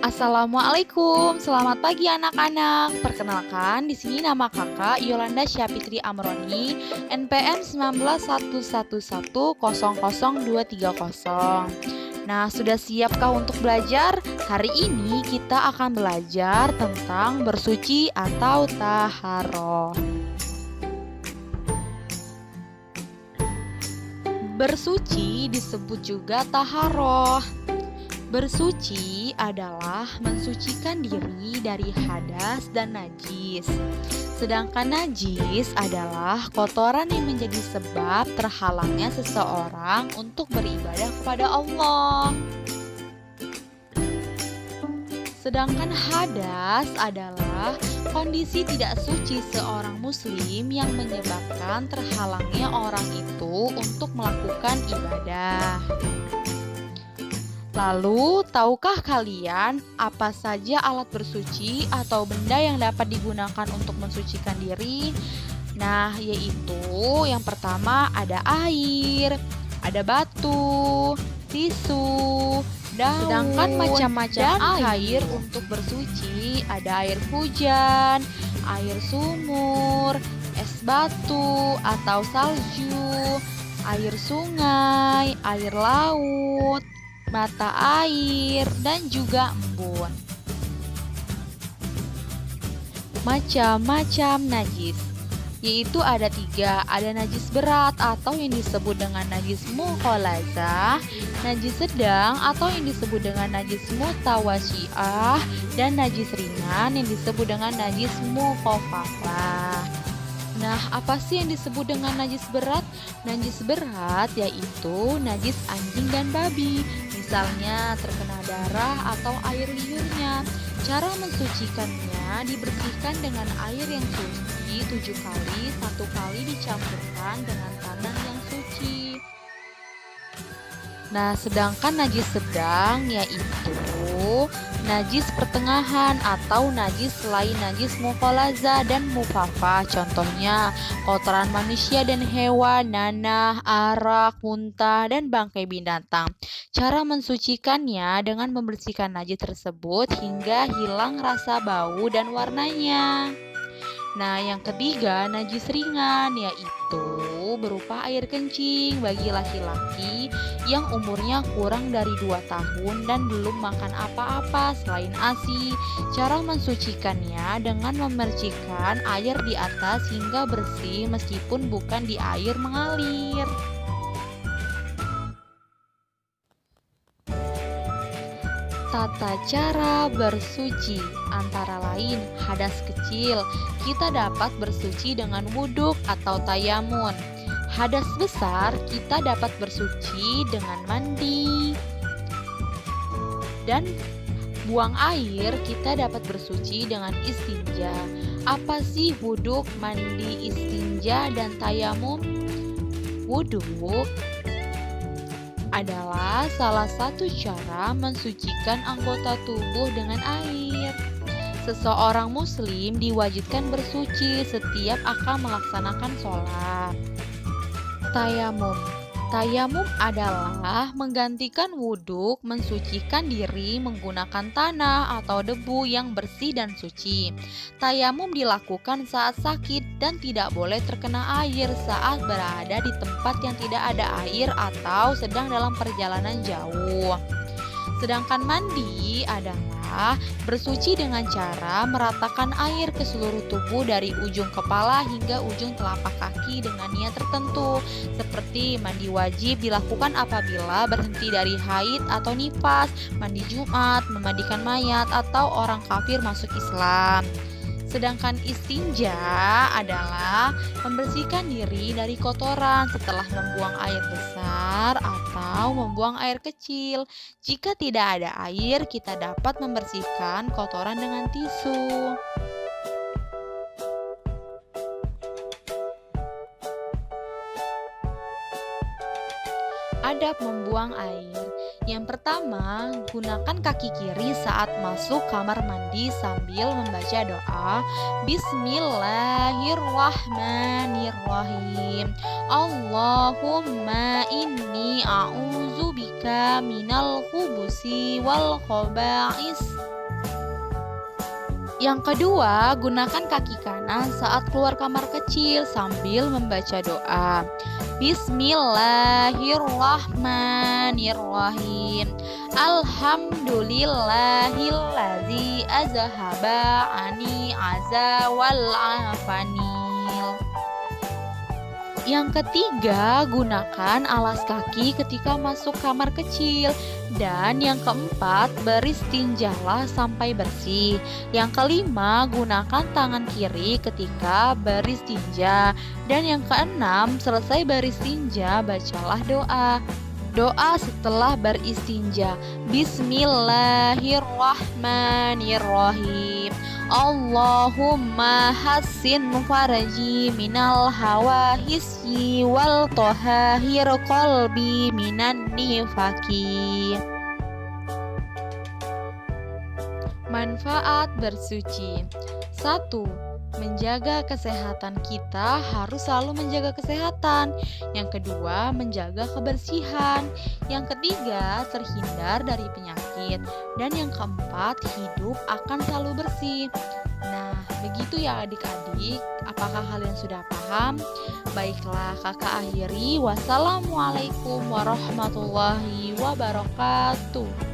Assalamualaikum, selamat pagi anak-anak. Perkenalkan, di sini nama kakak Yolanda Syafitri Amroni, NPM 191111000230. Nah, sudah siapkah untuk belajar? Hari ini kita akan belajar tentang bersuci atau taharoh. Bersuci disebut juga taharoh. Bersuci adalah mensucikan diri dari hadas dan najis. Sedangkan najis adalah kotoran yang menjadi sebab terhalangnya seseorang untuk beribadah kepada Allah. Sedangkan hadas adalah kondisi tidak suci seorang muslim yang menyebabkan terhalangnya orang itu untuk melakukan ibadah. Lalu, tahukah kalian apa saja alat bersuci atau benda yang dapat digunakan untuk mensucikan diri? Nah, yaitu yang pertama ada air, ada batu, tisu, daun. Sedangkan macam-macam air untuk bersuci ada air hujan, air sumur, es batu atau salju, air sungai, air laut, mata air, dan juga embun. Macam-macam najis, yaitu ada 3. Ada najis berat atau yang disebut dengan najis mughalazah, najis sedang atau yang disebut dengan najis mutawasyiah, dan najis ringan yang disebut dengan najis mukhaffafah. Nah, apa sih yang disebut dengan najis berat? Najis berat yaitu najis anjing dan babi. Misalnya terkena darah atau air liurnya. Cara mensucikannya dibersihkan dengan air yang suci 7 kali, 1 kali dicampurkan dengan tanah yang suci. Nah, sedangkan najis sedang yaitu najis pertengahan atau najis selain najis mughalazah dan mukhaffafah. Contohnya kotoran manusia dan hewan, nanah, arak, muntah, dan bangkai binatang. Cara mensucikannya dengan membersihkan najis tersebut hingga hilang rasa bau dan warnanya. Nah, yang ketiga, najis ringan, yaitu berupa air kencing bagi laki-laki yang umurnya kurang dari 2 tahun dan belum makan apa-apa selain ASI. Cara mensucikannya dengan memercikkan air di atas hingga bersih meskipun bukan di air mengalir. Tata cara bersuci antara lain hadas kecil, kita dapat bersuci dengan wuduk atau tayamun. Hadas besar, kita dapat bersuci dengan mandi. Dan buang air, kita dapat bersuci dengan istinja. Apa sih wuduk, mandi, istinja, dan tayamum? Wuduk adalah salah satu cara mensucikan anggota tubuh dengan air. Seseorang muslim diwajibkan bersuci setiap akan melaksanakan sholat. Tayamum adalah menggantikan wuduk, mensucikan diri menggunakan tanah atau debu yang bersih dan suci. Tayamum dilakukan saat sakit dan tidak boleh terkena air saat berada di tempat yang tidak ada air atau sedang dalam perjalanan jauh. Sedangkan mandi adalah bersuci dengan cara meratakan air ke seluruh tubuh dari ujung kepala hingga ujung telapak kaki dengan niat tertentu. Seperti mandi wajib dilakukan apabila berhenti dari haid atau nifas, mandi Jumat, memandikan mayat, atau orang kafir masuk Islam. Sedangkan istinja adalah membersihkan diri dari kotoran setelah membuang air besar atau membuang air kecil. Jika tidak ada air, kita dapat membersihkan kotoran dengan tisu. Adab membuang air, Yang pertama, gunakan kaki kiri saat masuk kamar mandi sambil membaca doa Bismillahirrahmanirrahim. Allahumma inni a'udzubika minal khubusi wal khaba'is. Yang kedua, gunakan kaki kanan saat keluar kamar kecil sambil membaca doa. Bismillahirrahmanirrahim. Alhamdulillahillazi azhaba ani aza wal afanil. Yang ketiga, gunakan alas kaki ketika masuk kamar kecil. Dan yang keempat, beristinjalah sampai bersih. Yang kelima, gunakan tangan kiri ketika beristinja. Dan yang keenam, selesai beristinja, bacalah doa. Doa setelah beristinja. Bismillahirrahmanirrahim. Allahumma hassin faraji minal hawahisi wal tohahir qalbi minan nifaki. Manfaat bersuci. 1. Menjaga kesehatan. Kita harus selalu menjaga kesehatan. Yang kedua, menjaga kebersihan. Yang ketiga, terhindar dari penyakit. Dan yang keempat, hidup akan selalu bersih. Nah, begitu ya adik-adik. Apakah kalian sudah paham? Baiklah, kakak akhiri. Wassalamualaikum warahmatullahi wabarakatuh.